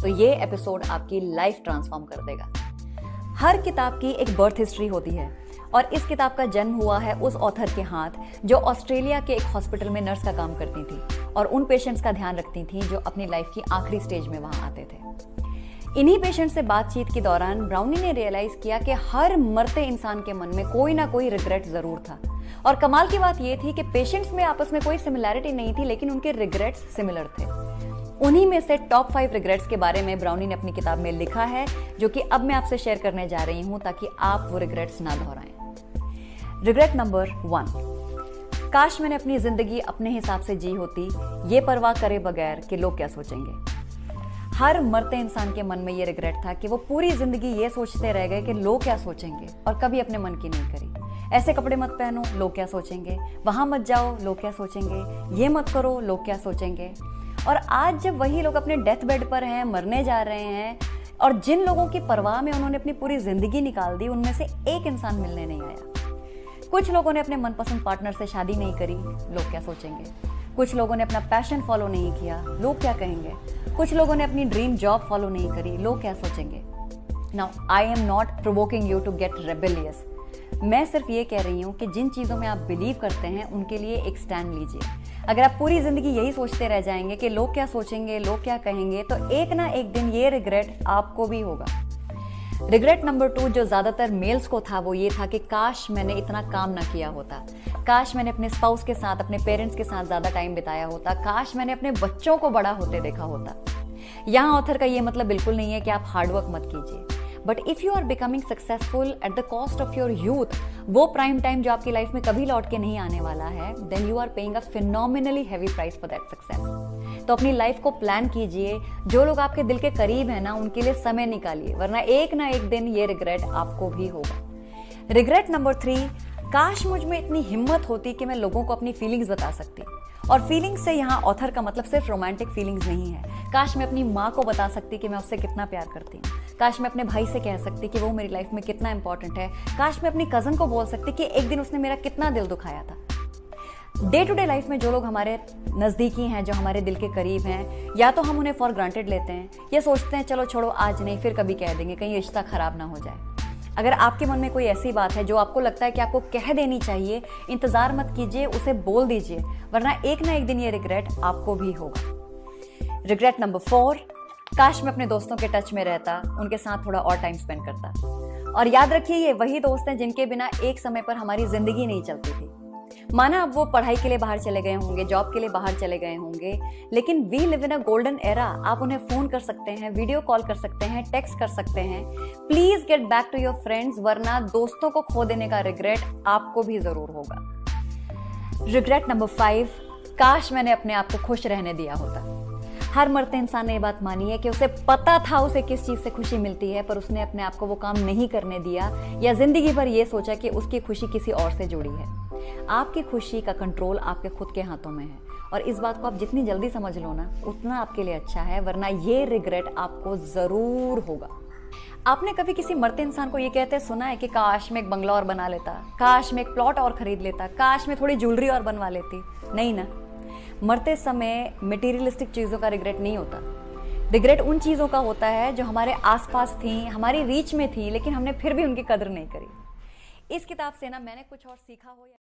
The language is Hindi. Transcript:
तो ये एपिसोड आपकी लाइफ ट्रांसफॉर्म कर देगा। हर किताब की एक बर्थ हिस्ट्री होती है और इस किताब का जन्म हुआ है उस ऑथर के हाथ जो ऑस्ट्रेलिया के एक हॉस्पिटल में नर्स का काम करती थी और उन पेशेंट्स का ध्यान रखती थी जो अपनी लाइफ की आखिरी स्टेज में वहां आते थे। इन्हीं पेशेंट से बातचीत के दौरान ब्राउनी ने रियलाइज किया कि हर मरते इंसान के मन में कोई ना कोई रिग्रेट जरूर था और कमाल की बात यह थी कि पेशेंट्स में आपस में कोई सिमिलैरिटी नहीं थी लेकिन उनके रिग्रेट्स सिमिलर थे। उन्हीं में से टॉप 5 रिग्रेट्स के बारे में ब्राउनी ने अपनी किताब में लिखा है जो कि अब मैं आपसे शेयर करने जा रही हूं ताकि आप वो रिग्रेट्स ना दोहराएं। रिग्रेट नंबर 1, काश मैंने अपनी जिंदगी अपने हिसाब से जी होती, ये परवाह करे बगैर कि लोग क्या सोचेंगे। हर मरते इंसान के मन में ये रिग्रेट था कि वो पूरी जिंदगी ये सोचते रह गए कि लोग क्या सोचेंगे और कभी अपने मन की नहीं करी। ऐसे कपड़े मत पहनो, लोग क्या सोचेंगे, वहां मत जाओ, लोग क्या सोचेंगे, ये मत करो, लोग क्या सोचेंगे। और आज जब वही लोग अपने डेथ बेड पर हैं, मरने जा रहे हैं और जिन लोगों की परवाह में उन्होंने अपनी पूरी जिंदगी निकाल दी, उनमें से एक इंसान मिलने नहीं आया। कुछ लोगों ने अपने मनपसंद पार्टनर से शादी नहीं करी, लोग क्या सोचेंगे। कुछ लोगों ने अपना पैशन फॉलो नहीं किया, लोग क्या कहेंगे। कुछ लोगों ने अपनी ड्रीम जॉब फॉलो नहीं करी, लोग क्या सोचेंगे। Now I am not provoking you to get rebellious. मैं सिर्फ ये कह रही हूँ कि जिन चीज़ों में आप बिलीव करते हैं उनके लिए एक स्टैंड लीजिए। अगर आप पूरी जिंदगी यही सोचते रह जाएंगे कि लोग क्या सोचेंगे, लोग क्या कहेंगे, तो एक ना एक दिन ये रिग्रेट आपको भी होगा। रिग्रेट नंबर 2 जो ज्यादातर मेल्स को था वो ये था कि काश मैंने इतना काम ना किया होता, काश मैंने अपने स्पाउस के साथ, अपने पेरेंट्स के साथ ज्यादा टाइम बिताया होता, काश मैंने अपने बच्चों को बड़ा होते देखा होता। यहाँ ऑथर का ये मतलब बिल्कुल नहीं है कि आप हार्डवर्क मत कीजिए, but if you are becoming successful at the cost of your youth, वो प्राइम टाइम जो आपकी लाइफ में कभी लौट के नहीं आने वाला है, then you are paying a phenomenally heavy price for that success. तो अपनी लाइफ को प्लान कीजिए, जो लोग आपके दिल के करीब है ना उनके लिए समय निकालिए, वरना एक ना एक दिन ये रिग्रेट आपको भी होगा। रिग्रेट नंबर 3, काश मुझ में इतनी हिम्मत होती कि मैं लोगों को अपनी फीलिंग्स बता सकती। और फीलिंग्स से यहाँ ऑथर का मतलब सिर्फ रोमांटिक फीलिंग्स नहीं है। काश मैं अपनी माँ को बता सकती कि मैं उससे कितना प्यार करती हूँ। काश मैं अपने भाई से कह सकती कि वो मेरी लाइफ में कितना इंपॉर्टेंट है। काश मैं अपनी कजन को बोल सकती कि एक दिन उसने मेरा कितना दिल दुखाया था। डे टू डे लाइफ में जो लोग हमारे नज़दीकी हैं, जो हमारे दिल के करीब हैं, या तो हम उन्हें फॉर ग्रांटेड लेते हैं या सोचते हैं चलो छोड़ो आज नहीं फिर कभी कह देंगे, कहीं रिश्ता खराब ना हो जाए। अगर आपके मन में कोई ऐसी बात है जो आपको लगता है कि आपको कह देनी चाहिए, इंतजार मत कीजिए, उसे बोल दीजिए, वरना एक ना एक दिन ये रिग्रेट आपको भी होगा। रिग्रेट नंबर 4, काश मैं अपने दोस्तों के टच में रहता, उनके साथ थोड़ा और टाइम स्पेंड करता। और याद रखिए ये वही दोस्त हैं जिनके बिना एक समय पर हमारी जिंदगी नहीं चलती थी। माना अब वो पढ़ाई के लिए बाहर चले गए होंगे, जॉब के लिए बाहर चले गए होंगे, लेकिन we live in a golden era. आप उन्हें फोन कर सकते हैं, वीडियो कॉल कर सकते हैं, टेक्स्ट कर सकते हैं। Please get back to your friends, वरना दोस्तों को खो देने का रिग्रेट आपको भी जरूर होगा। रिग्रेट नंबर 5, काश मैंने अपने आप को खुश रहने दिया होता। हर मरते इंसान ने ये बात मानी है कि उसे पता था उसे किस चीज से खुशी मिलती है, पर उसने अपने आप को वो काम नहीं करने दिया या जिंदगी भर ये सोचा कि उसकी खुशी किसी और से जुड़ी है। आपकी खुशी का कंट्रोल आपके खुद के हाथों में है और इस बात को आप जितनी जल्दी समझ लो ना उतना आपके लिए अच्छा है, वरना ये रिग्रेट आपको जरूर होगा। आपने कभी किसी मरते इंसान को ये कहते सुना है कि काश मैं एक बंगला और बना लेता, काश मैं एक प्लॉट और खरीद लेता, काश मैं थोड़ी ज्वेलरी और बनवा लेती? नहीं ना। मरते समय मटेरियलिस्टिक चीजों का रिग्रेट नहीं होता। रिग्रेट उन चीजों का होता है जो हमारे आसपास थी, हमारी रीच में थी, लेकिन हमने फिर भी उनकी कदर नहीं करी। इस किताब से ना मैंने कुछ और सीखा हो या